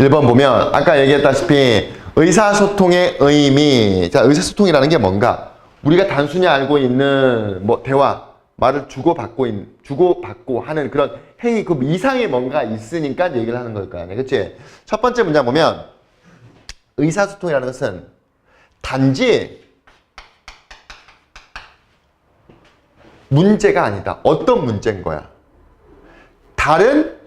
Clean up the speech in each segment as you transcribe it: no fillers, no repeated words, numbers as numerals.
1번 보면 아까 얘기했다시피 의사소통의 의미. 자, 의사소통이라는 게 뭔가? 우리가 단순히 알고 있는 뭐 대화, 말을 주고받고 하는 그런 행위, 그 이상의 뭔가 있으니까 얘기를 하는 걸 거 아니야. 그치? 첫 번째 문장 보면 의사소통이라는 것은 단지 문제가 아니다. 어떤 문제인 거야? 다른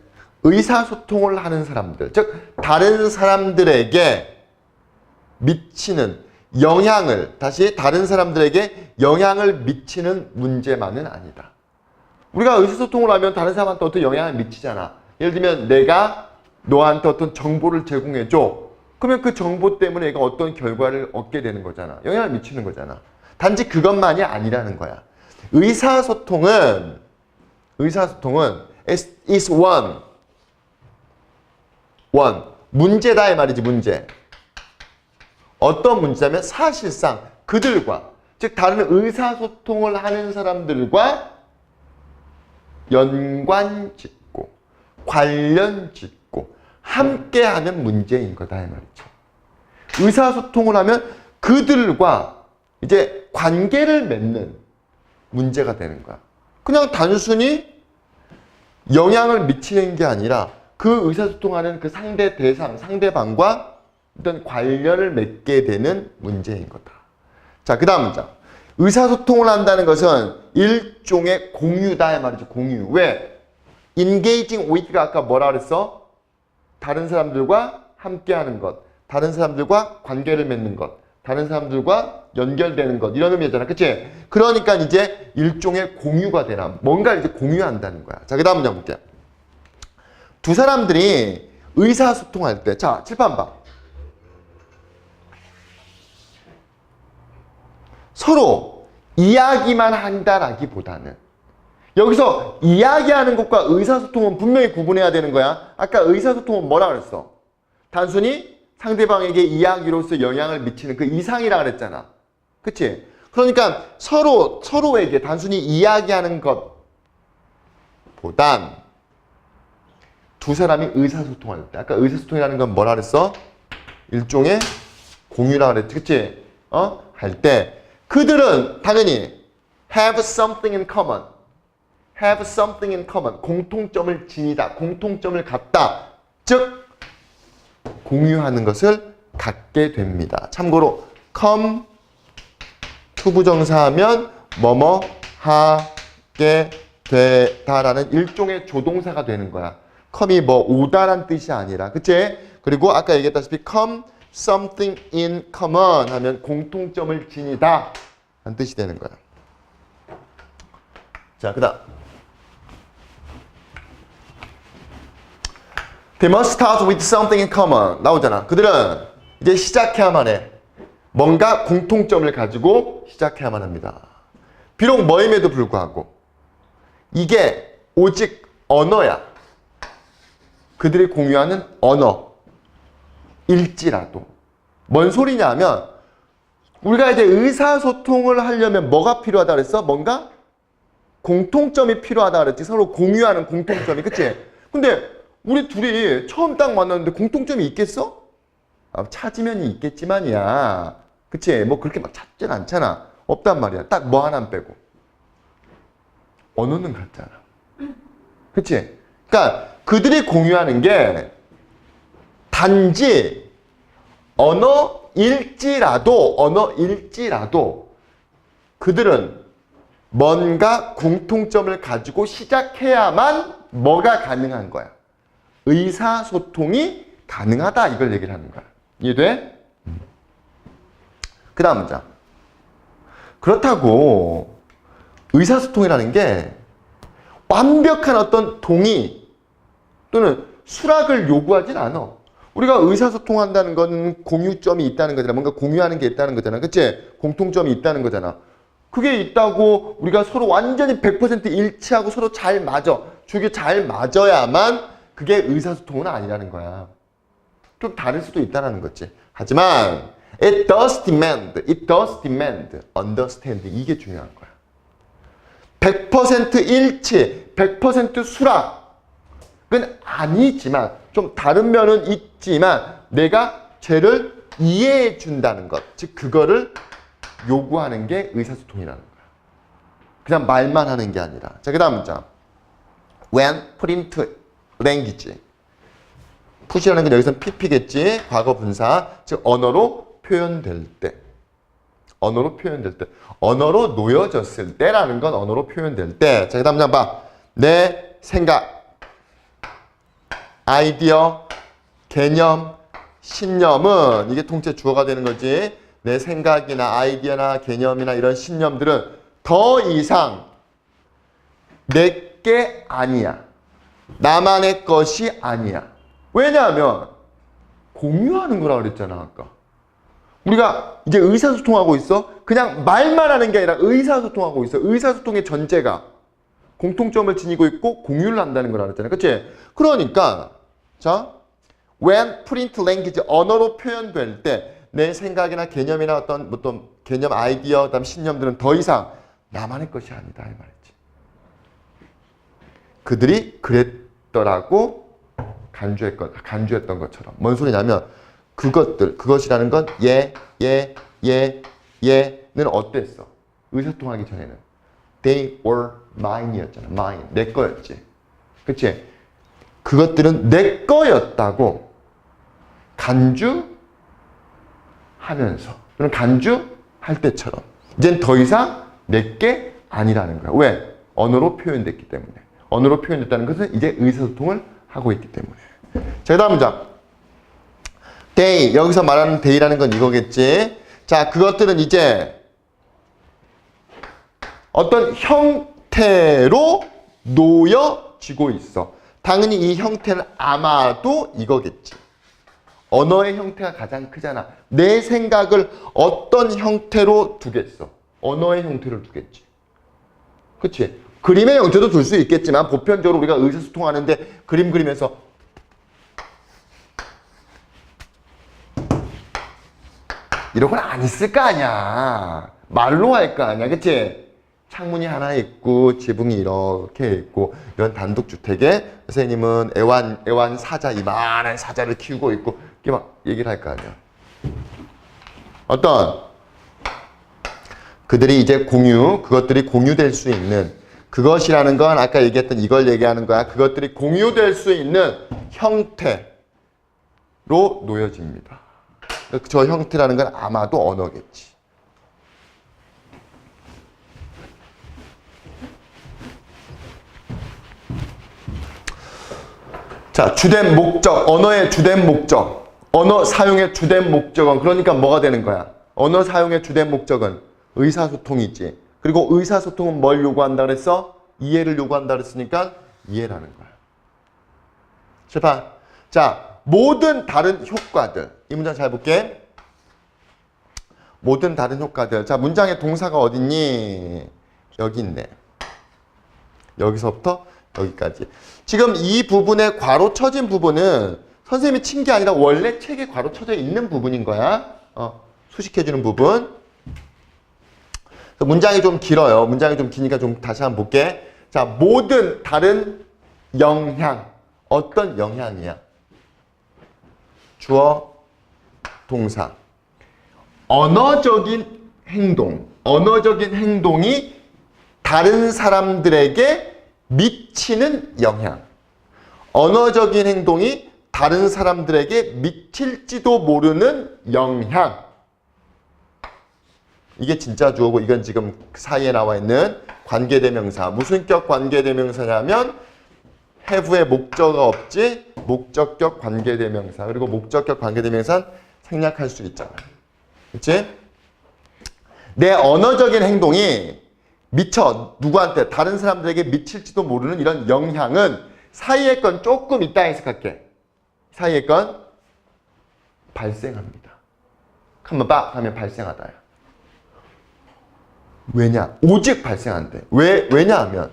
의사소통을 하는 사람들, 즉 다른 사람들에게 미치는 영향을, 다시 다른 사람들에게 영향을 미치는 문제만은 아니다. 우리가 의사소통을 하면 다른 사람한테 어떤 영향을 미치잖아. 예를 들면 내가 너한테 어떤 정보를 제공해줘. 그러면 그 정보 때문에 얘가 어떤 결과를 얻게 되는 거잖아. 영향을 미치는 거잖아. 단지 그것만이 아니라는 거야. 의사소통은 is one. 문제다 이 말이지, 문제. 어떤 문제냐면 사실상 그들과, 즉 다른 의사소통을 하는 사람들과 연관짓고 관련짓고 함께하는 문제인 거다 이 말이죠. 의사소통을 하면 그들과 이제 관계를 맺는 문제가 되는 거야. 그냥 단순히 영향을 미치는 게 아니라 그 의사소통하는 그 상대 대상, 상대방과 어떤 관련을 맺게 되는 문제인 거다. 자, 그 다음 문장. 의사소통을 한다는 것은 일종의 공유다 이 말이죠. 공유. 왜? engaging with가 아까 뭐라 그랬어? 다른 사람들과 함께하는 것, 다른 사람들과 관계를 맺는 것, 다른 사람들과 연결되는 것, 이런 의미잖아. 그치? 그러니까 이제 일종의 공유가 되나. 뭔가를 이제 공유한다는 거야. 자, 그 다음 문장 볼게요. 두 사람들이 의사소통할 때, 자, 칠판 봐. 서로 이야기만 한다라기보다는 여기서 이야기하는 것과 의사소통은 분명히 구분해야 되는 거야. 아까 의사소통은 뭐라 그랬어? 단순히 상대방에게 이야기로서 영향을 미치는 그 이상이라 그랬잖아. 그치? 그러니까 서로에게 단순히 이야기하는 것보단 두 사람이 의사소통할 때, 아까 의사소통이라는 건 뭐라 그랬어? 일종의 공유라 그랬지. 그치? 할 때 그들은 당연히 have something in common. have something in common. 공통점을 지니다. 공통점을 갖다. 즉 공유하는 것을 갖게 됩니다. 참고로 come 투부정사하면 뭐뭐 하게 되다라는 일종의 조동사가 되는 거야. come이 뭐 오다란 뜻이 아니라. 그치? 그리고 아까 얘기했다시피 come something in common 하면 공통점을 지니다 라는 뜻이 되는 거야. 자, 그 다음 They must start with something in common 나오잖아. 그들은 이제 시작해야만 해. 뭔가 공통점을 가지고 시작해야만 합니다. 비록 뭐임에도 불구하고 이게 오직 언어야. 그들이 공유하는 언어일지라도 뭔 소리냐 하면 우리가 이제 의사소통을 하려면 뭐가 필요하다 그랬어? 뭔가 공통점이 필요하다 그랬지. 서로 공유하는 공통점이. 그치? 근데 우리 둘이 처음 딱 만났는데 공통점이 있겠어? 찾으면 있겠지만이야. 그치? 뭐 그렇게 막 찾진 않잖아. 없단 말이야. 딱 뭐 하나 빼고. 언어는 같잖아. 그치? 그러니까 그들이 공유하는 게 단지 언어일지라도 그들은 뭔가 공통점을 가지고 시작해야만 뭐가 가능한 거야. 의사소통이 가능하다 이걸 얘기를 하는 거야. 이해돼? 그 다음 문장. 그렇다고 의사소통이라는 게 완벽한 어떤 동의 또는 수락을 요구하진 않아. 우리가 의사소통한다는 건 공유점이 있다는 거잖아. 뭔가 공유하는 게 있다는 거잖아. 그치? 공통점이 있다는 거잖아. 그게 있다고 우리가 서로 완전히 100% 일치하고 서로 잘 맞아. 주기 잘 맞아야만 그게 의사소통은 아니라는 거야. 좀 다를 수도 있다는 거지. 하지만 it does demand understand. 이게 중요한 거야. 100% 일치, 100% 수락은 아니지만 좀 다른 면은 있지만 내가 쟤를 이해해 준다는 것. 즉 그거를 요구하는 게 의사소통이라는 거야. 그냥 말만 하는 게 아니라. 자, 그 다음 문장. When put into language. put이라는 건 여기서는 pp겠지. 과거 분사. 즉 언어로 표현될 때. 언어로 표현될 때. 언어로 놓여졌을 때라는 건 언어로 표현될 때. 자, 그 다음 문장 봐. 내 생각, 아이디어, 개념, 신념은 이게 통째 주어가 되는 거지. 내 생각이나 아이디어나 개념이나 이런 신념들은 더 이상 내게 아니야. 나만의 것이 아니야. 왜냐하면 공유하는 거라고 그랬잖아 아까. 우리가 이제 의사소통하고 있어. 그냥 말만 하는 게 아니라 의사소통하고 있어. 의사소통의 전제가 공통점을 지니고 있고 공유를 한다는 걸 알았잖아요. 그치? 그러니까 자, when print language, 언어로 표현될 때 내 생각이나 개념이나 어떤 개념, 아이디어, 그다음 신념들은 더 이상 나만의 것이 아니다 이 말이지. 그들이 그랬더라고 간주했던 것처럼. 뭔 소리냐면 그것이라는 건 얘는 어땠어? 의사소통하기 전에는 they were mine이었잖아. mine. 내 거였지. 그치? 그것들은 내 거였다고 간주하면서, 그럼 간주할 때처럼 이젠 더 이상 내게 아니라는 거야. 왜? 언어로 표현됐기 때문에. 언어로 표현됐다는 것은 이제 의사소통을 하고 있기 때문에. 자, 그 다음 문장. they, 여기서 말하는 they라는 건 이거겠지. 자, 그것들은 이제 어떤 형태로 놓여지고 있어. 당연히 이 형태는 아마도 이거겠지. 언어의 형태가 가장 크잖아. 내 생각을 어떤 형태로 두겠어? 언어의 형태를 두겠지. 그치? 그림의 형태도 둘 수 있겠지만 보편적으로 우리가 의사소통하는데 그림 그리면서 이런 건 안 있을 거 아니야. 말로 할 거 아니야. 그치? 창문이 하나 있고 지붕이 이렇게 있고 이런 단독주택에 선생님은 애완 사자, 이만한 사자를 키우고 있고 이렇게 막 얘기를 할 거 아니야. 어떤 그들이 이제 그것들이 공유될 수 있는 그것이라는 건 아까 얘기했던 이걸 얘기하는 거야. 그것들이 공유될 수 있는 형태로 놓여집니다. 저 형태라는 건 아마도 언어겠지. 자, 주된 목적, 언어의 주된 목적, 언어 사용의 주된 목적은 그러니까 뭐가 되는 거야? 언어 사용의 주된 목적은 의사소통이지. 그리고 의사소통은 뭘 요구한다 그랬어? 이해를 요구한다 그랬으니까 이해라는 거야. 자, 모든 다른 효과들. 이 문장 잘 볼게. 모든 다른 효과들. 자, 문장의 동사가 어딨니? 여기 있네. 여기서부터 여기까지. 지금 이 부분에 괄호 쳐진 부분은 선생님이 친 게 아니라 원래 책에 괄호 쳐져 있는 부분인 거야. 수식해주는 부분. 문장이 좀 길어요. 문장이 좀 기니까 좀 다시 한번 볼게. 자, 모든 다른 영향. 어떤 영향이야? 주어, 동사. 언어적인 행동. 언어적인 행동이 다른 사람들에게 미치는 영향. 언어적인 행동이 다른 사람들에게 미칠지도 모르는 영향. 이게 진짜 주어고 이건 지금 사이에 나와 있는 관계대명사. 무슨 격 관계대명사냐면 have의 목적어가 없지. 목적격 관계대명사. 그리고 목적격 관계대명사는 생략할 수 있잖아. 그치? 내 언어적인 행동이 미쳐 누구한테 다른 사람들에게 미칠지도 모르는 이런 영향은 사이에 건 조금 이따 해석할게. 사이에 건 발생합니다. 한번 빡 하면 발생하다야. 왜냐? 오직 발생한대. 왜냐하면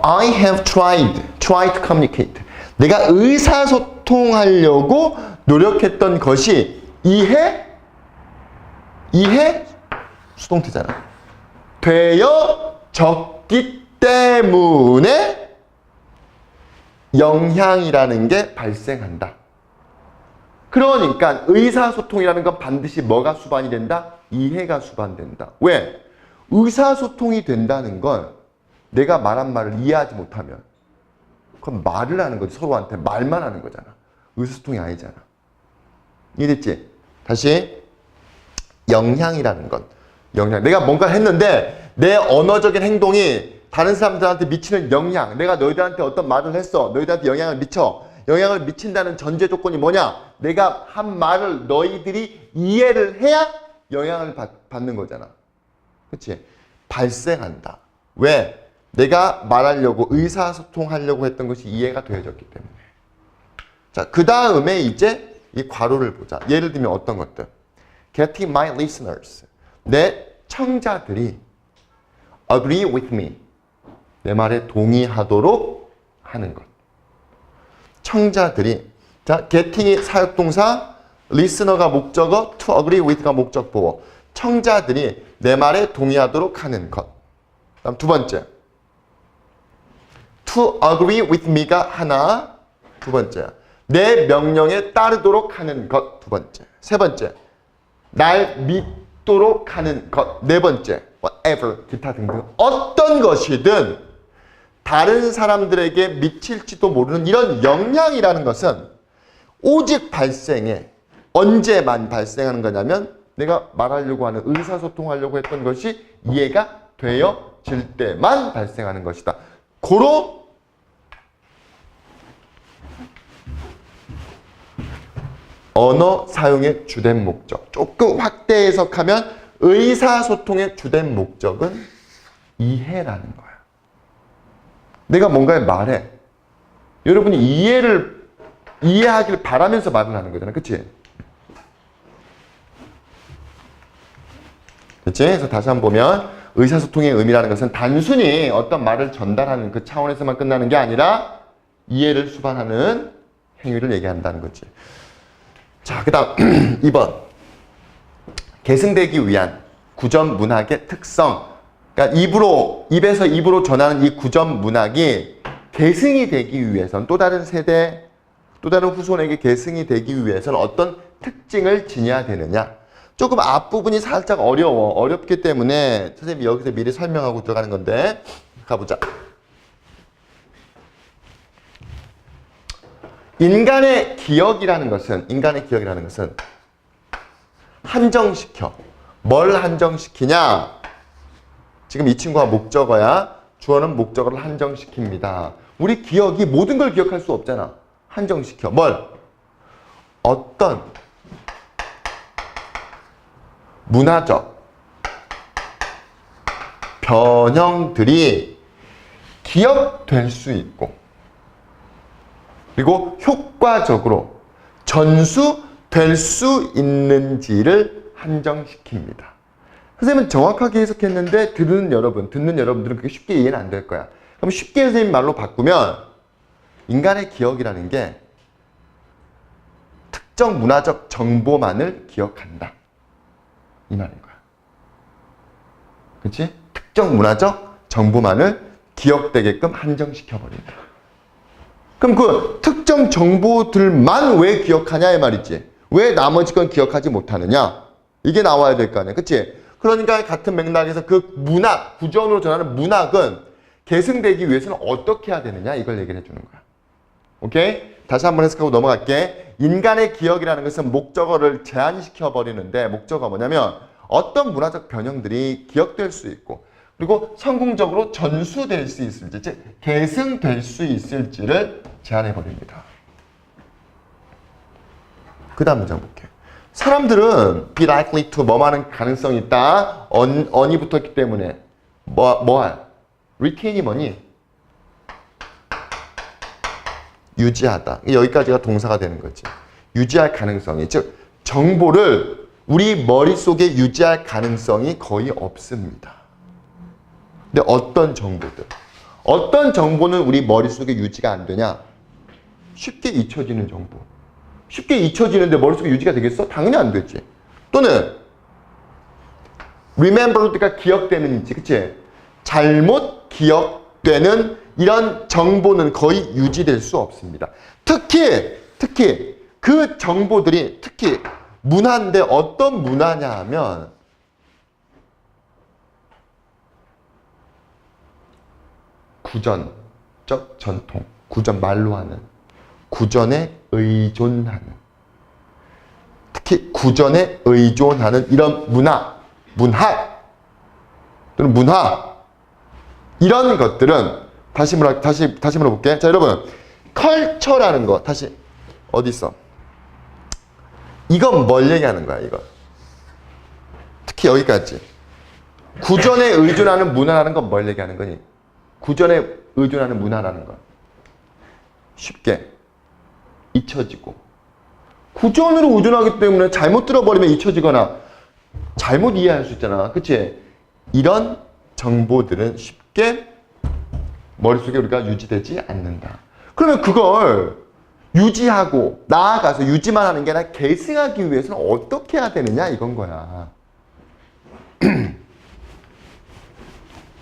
I have tried to communicate. 내가 의사소통하려고 노력했던 것이 이해? 수동태잖아. 되어졌기 때문에 영향이라는 게 발생한다. 그러니까 의사소통이라는 건 반드시 뭐가 수반이 된다? 이해가 수반된다. 왜? 의사소통이 된다는 건 내가 말한 말을 이해하지 못하면 그건 말을 하는 거지. 서로한테 말만 하는 거잖아. 의사소통이 아니잖아. 이해됐지? 다시 영향이라는 건 영향. 내가 뭔가 했는데 내 언어적인 행동이 다른 사람들한테 미치는 영향. 내가 너희들한테 어떤 말을 했어. 너희들한테 영향을 미쳐. 영향을 미친다는 전제 조건이 뭐냐? 내가 한 말을 너희들이 이해를 해야 영향을 받는 거잖아. 그치? 발생한다. 왜? 내가 말하려고 의사소통하려고 했던 것이 이해가 되어졌기 때문에. 자, 그 다음에 이제 이 괄호를 보자. 예를 들면 어떤 것들. Getting my listeners. 내 청자들이 agree with me. 내 말에 동의하도록 하는 것. 청자들이. 자, getting이 사역동사, listener가 목적어, to agree with가 목적보어. 청자들이 내 말에 동의하도록 하는 것. 다음 두 번째. to agree with me가 하나. 두 번째. 내 명령에 따르도록 하는 것. 두 번째. 세 번째. 날 믿도록 하는 것. 네 번째. whatever. 기타 등등. 어떤 것이든 다른 사람들에게 미칠지도 모르는 이런 영향이라는 것은 오직 발생해. 언제만 발생하는 거냐면 내가 말하려고 하는 의사소통하려고 했던 것이 이해가 되어질 때만 발생하는 것이다. 고로 언어 사용의 주된 목적. 조금 확대 해석하면 의사소통의 주된 목적은 이해라는 거야. 내가 뭔가를 말해. 여러분이 이해하길 바라면서 말을 하는 거잖아. 그치? 그치? 그래서 다시 한번 보면 의사소통의 의미라는 것은 단순히 어떤 말을 전달하는 그 차원에서만 끝나는 게 아니라 이해를 수반하는 행위를 얘기한다는 거지. 자, 그 다음 2번. 계승되기 위한 구전 문학의 특성. 그러니까 입에서 입으로 전하는 이 구전 문학이 계승이 되기 위해서는 또 다른 세대, 또 다른 후손에게 계승이 되기 위해서는 어떤 특징을 지녀야 되느냐. 조금 앞부분이 살짝 어렵기 때문에 선생님이 여기서 미리 설명하고 들어가는 건데 가보자. 인간의 기억이라는 것은 한정시켜. 뭘 한정시키냐? 지금 이 친구가 목적어야. 주어는 목적어를 한정시킵니다. 우리 기억이 모든 걸 기억할 수 없잖아. 한정시켜. 뭘? 어떤 문화적 변형들이 기억될 수 있고 그리고 효과적으로 전수될 수 있는지를 한정시킵니다. 선생님은 정확하게 해석했는데 듣는 여러분들은 그게 쉽게 이해는 안 될 거야. 그럼 쉽게 선생님 말로 바꾸면 인간의 기억이라는 게 특정 문화적 정보만을 기억한다. 이 말인 거야. 그치? 특정 문화적 정보만을 기억되게끔 한정시켜버린다. 그럼 그 특정 정보들만 왜 기억하냐 이 말이지. 왜 나머지 건 기억하지 못하느냐. 이게 나와야 될 거 아니야. 그치? 그러니까 같은 맥락에서 그 문학, 구전으로 전하는 문학은 계승되기 위해서는 어떻게 해야 되느냐 이걸 얘기를 해주는 거야. 오케이? 다시 한번 해석하고 넘어갈게. 인간의 기억이라는 것은 목적어를 제한시켜 버리는데 목적어가 뭐냐면 어떤 문화적 변형들이 기억될 수 있고 그리고 성공적으로 전수될 수 있을지, 즉 계승될 수 있을지를 제한해 버립니다. 그 다음 문장 볼게. 사람들은 be likely to 뭐하는 가능성이 있다. on이 붙었기 때문에 뭐할? retain이 뭐니? 유지하다. 여기까지가 동사가 되는 거지. 유지할 가능성이. 즉 정보를 우리 머릿속에 유지할 가능성이 거의 없습니다. 근데 어떤 정보는 우리 머릿속에 유지가 안 되냐? 쉽게 잊혀지는 정보. 쉽게 잊혀지는데 머릿속에 유지가 되겠어? 당연히 안 되지. 또는 remembered가 기억되는 인지, 그치? 잘못 기억되는 이런 정보는 거의 유지될 수 없습니다. 특히 그 정보들이 특히 문화인데 어떤 문화냐 하면 구전적 전통, 구전 말로 하는, 구전에 의존하는, 특히 구전에 의존하는 이런 문학 또는 문화 이런 것들은 다시 물어볼게. 자, 여러분, 컬처라는 거 다시 어디 있어? 이건 뭘 얘기하는 거야, 이거? 특히 여기까지. 구전에 의존하는 문화라는 건 뭘 얘기하는 거니? 구전에 의존하는 문화라는 건 쉽게 잊혀지고, 구전으로 의존하기 때문에 잘못 들어버리면 잊혀지거나 잘못 이해할 수 있잖아. 그치? 이런 정보들은 쉽게 머릿속에 우리가 유지되지 않는다. 그러면 그걸 유지하고 나아가서 유지만 하는 게 아니라 계승하기 위해서는 어떻게 해야 되느냐 이건 거야.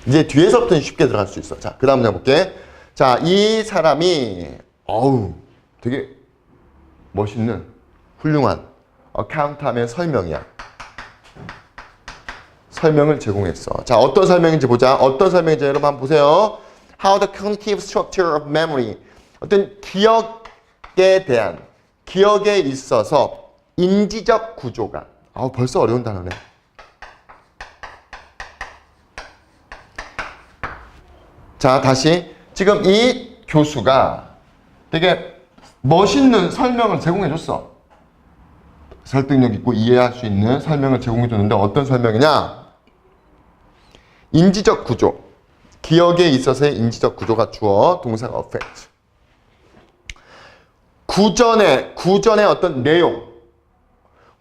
이제 뒤에서부터는 쉽게 들어갈 수 있어. 자, 그 다음 문제 볼게. 자, 이 사람이 되게 멋있는 훌륭한 어카운트하면 설명이야. 설명을 제공했어. 자, 어떤 설명인지 보자. 어떤 설명인지 여러분 한번 보세요. How the cognitive structure of memory. 어떤 기억에 대한, 기억에 있어서 인지적 구조가. 벌써 어려운 단어네. 자, 다시. 지금 이 교수가 되게 멋있는 설명을 제공해줬어. 설득력 있고 이해할 수 있는 설명을 제공해줬는데 어떤 설명이냐? 인지적 구조. 기억에 있어서의 인지적 구조가 주어, 동사가 affect. 구전의 어떤 내용.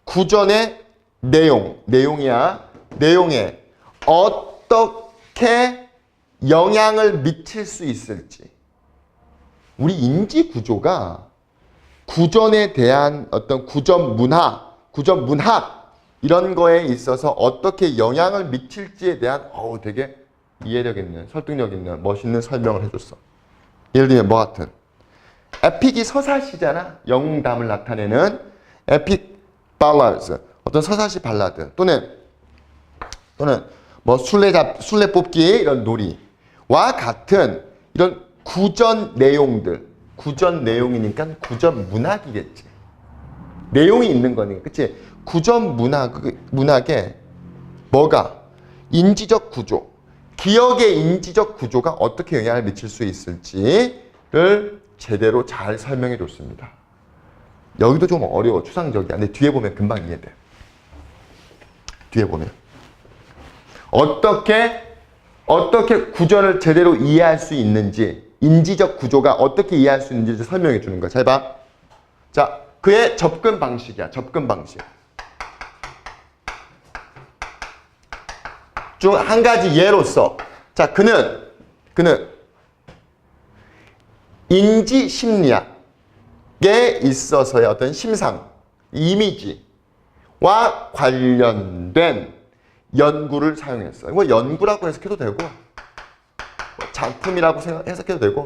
구전의 내용이야. 내용에 어떻게 영향을 미칠 수 있을지. 우리 인지 구조가 구전에 대한 어떤 구전 문학 이런 거에 있어서 어떻게 영향을 미칠지에 대한 되게 이해력 있는, 설득력 있는, 멋있는 설명을 해줬어. 예를 들면 뭐 같은? 에픽이 서사시잖아. 영웅담을 나타내는 에픽 발라드, 어떤 서사시 발라드 또는 뭐 술래 뽑기 이런 놀이와 같은 이런 구전 내용들. 구전 내용이니까 구전 문학이겠지. 내용이 있는 거니까, 그치? 구전 문학에 뭐가? 인지적 구조. 기억의 인지적 구조가 어떻게 영향을 미칠 수 있을지를 제대로 잘 설명해 줬습니다. 여기도 좀 어려워. 추상적이야. 근데 뒤에 보면 금방 이해돼. 뒤에 보면. 어떻게 구전을 제대로 이해할 수 있는지, 인지적 구조가 어떻게 이해할 수 있는지 설명해 주는 거야. 잘 봐. 자, 그의 접근 방식이야. 접근 방식. 중 한 가지 예로서, 자, 그는 인지 심리학에 있어서의 어떤 심상, 이미지와 관련된 연구를 사용했어요. 뭐 연구라고 해석해도 되고, 작품이라고 해석해도 되고.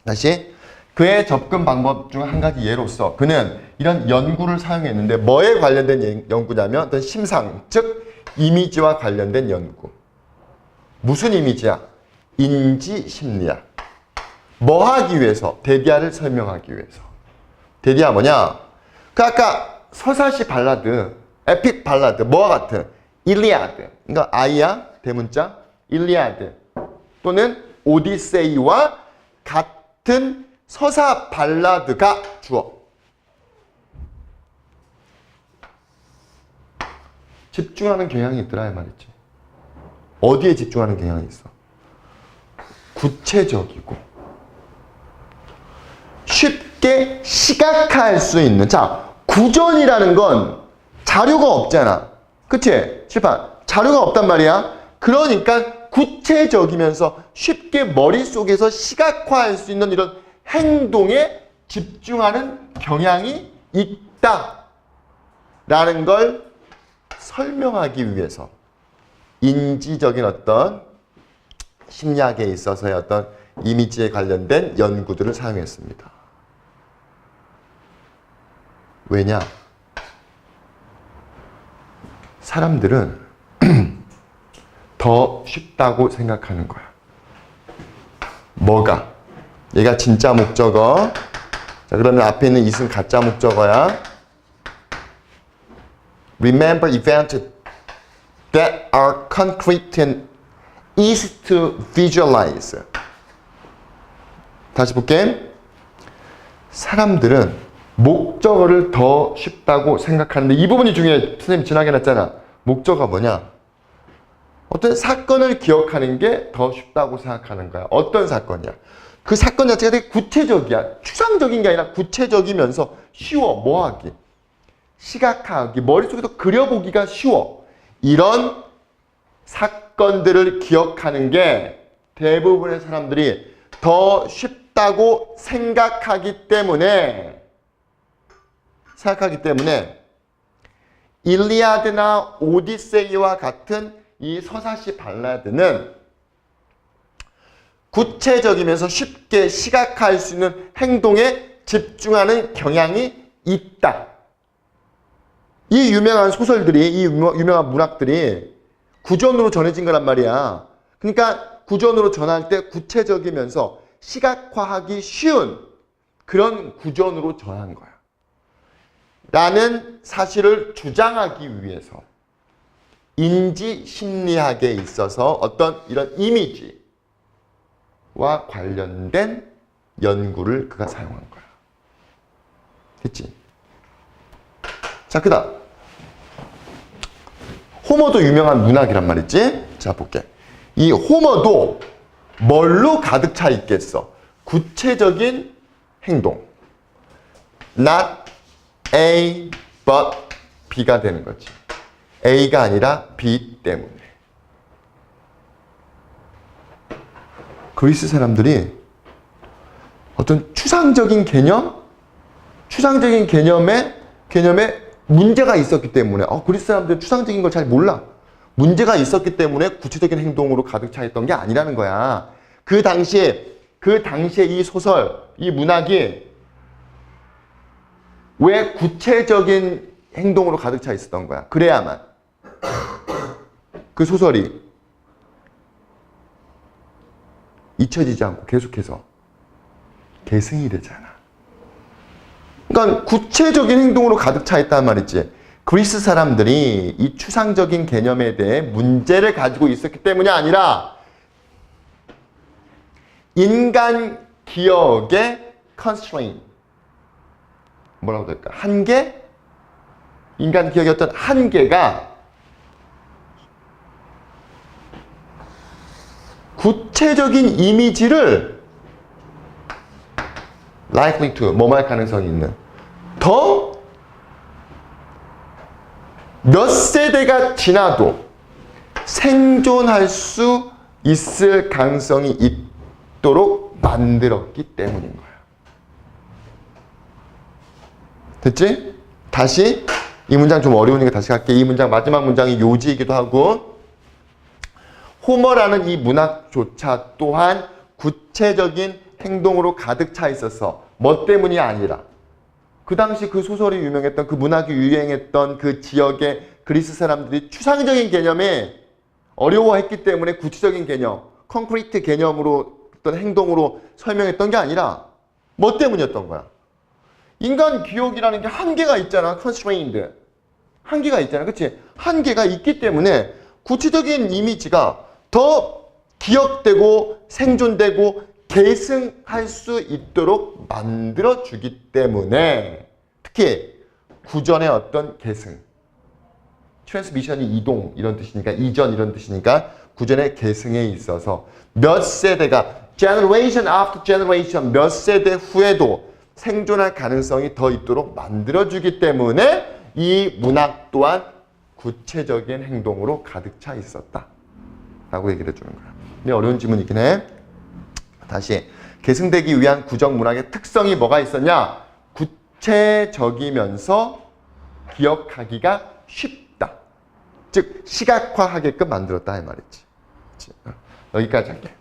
다시. 그의 접근 방법 중 한 가지 예로서 그는 이런 연구를 사용했는데 뭐에 관련된 연구냐면 어떤 심상, 즉 이미지와 관련된 연구. 무슨 이미지야? 인지 심리학. 뭐 하기 위해서? 데디아를 설명하기 위해서. 데디아 뭐냐? 그 아까 서사시 발라드, 에픽 발라드, 뭐와 같은? 일리아드. 그러니까 아이야, 대문자, 일리아드 또는 오디세이와 같은 서사 발라드가 주어. 집중하는 경향이 있더라 이 말이지. 어디에 집중하는 경향이 있어? 구체적이고 쉽게 시각화할 수 있는. 자, 구전이라는 건 자료가 없잖아. 그치? 실판. 자료가 없단 말이야. 그러니까 구체적이면서 쉽게 머릿속에서 시각화할 수 있는 이런 행동에 집중하는 경향이 있다 라는 걸 설명하기 위해서 인지적인 어떤 심리학에 있어서의 어떤 이미지에 관련된 연구들을 사용했습니다. 왜냐? 사람들은 더 쉽다고 생각하는 거야. 뭐가? 얘가 진짜 목적어. 자, 그러면 앞에 있는 이은 가짜 목적어야. Remember events that are concrete and easy to visualize. 다시 볼게. 사람들은 목적어를 더 쉽다고 생각하는데 이 부분이 중요해. 선생님 지나게 놨잖아. 목적어가 뭐냐? 어떤 사건을 기억하는 게 더 쉽다고 생각하는 거야. 어떤 사건이야? 그 사건 자체가 되게 구체적이야. 추상적인 게 아니라 구체적이면서 쉬워. 뭐하기? 시각화하기. 머릿속에서 그려보기가 쉬워. 이런 사건들을 기억하는 게 대부분의 사람들이 더 쉽다고 생각하기 때문에 일리아드나 오디세이와 같은 이 서사시 발라드는 구체적이면서 쉽게 시각화할 수 있는 행동에 집중하는 경향이 있다. 이 유명한 소설들이, 이 유명한 문학들이 구전으로 전해진 거란 말이야. 그러니까 구전으로 전할 때 구체적이면서 시각화하기 쉬운 그런 구전으로 전한 거야. 라는 사실을 주장하기 위해서 인지 심리학에 있어서 어떤 이런 이미지와 관련된 연구를 그가 사용한 거야. 됐지? 자, 그 다음. 호머도 유명한 문학이란 말이지? 자, 볼게. 이 호머도 뭘로 가득 차 있겠어? 구체적인 행동. Not A, but B가 되는 거지. A가 아니라 B 때문에. 그리스 사람들이 어떤 추상적인 개념에 문제가 있었기 때문에 그리스 사람들은 추상적인 걸 잘 몰라. 문제가 있었기 때문에 구체적인 행동으로 가득 차 있던 게 아니라는 거야. 그 당시에 이 소설, 이 문학이 왜 구체적인 행동으로 가득 차 있었던 거야. 그래야만 그 소설이 잊혀지지 않고 계속해서 계승이 되잖아. 그러니까 구체적인 행동으로 가득 차 있단 말이지. 그리스 사람들이 이 추상적인 개념에 대해 문제를 가지고 있었기 때문이 아니라 인간 기억의 constraint, 뭐라고 될까? 한계? 인간 기억의 어떤 한계가 구체적인 이미지를 likely to, 뭐할 가능성이 있는 더 몇 세대가 지나도 생존할 수 있을 가능성이 있도록 만들었기 때문인 거야. 됐지? 다시 이 문장 좀 어려우니까 다시 갈게. 이 문장 마지막 문장이 요지이기도 하고 호머라는 이 문학조차 또한 구체적인 행동으로 가득 차 있어서 뭐 때문이 아니라 그 당시 그 소설이 유명했던 그 문학이 유행했던 그 지역의 그리스 사람들이 추상적인 개념에 어려워했기 때문에 구체적인 개념, 콘크리트 개념으로 어떤 행동으로 설명했던 게 아니라 뭐 때문이었던 거야? 인간 기억이라는 게 한계가 있잖아. constrained. 한계가 있잖아. 그치? 한계가 있기 때문에 구체적인 이미지가 더 기억되고 생존되고 계승할 수 있도록 만들어주기 때문에 특히 구전의 어떤 계승, 트랜스미션이 이동 이런 뜻이니까 이전 이런 뜻이니까 구전의 계승에 있어서 몇 세대가 generation after generation 몇 세대 후에도 생존할 가능성이 더 있도록 만들어주기 때문에 이 문학 또한 구체적인 행동으로 가득 차 있었다 라고 얘기를 해주는 거야. 근데 어려운 질문이긴 해. 다시 계승되기 위한 구정 문학의 특성이 뭐가 있었냐? 구체적이면서 기억하기가 쉽다. 즉 시각화하게끔 만들었다 이 말이지. 여기까지 할게.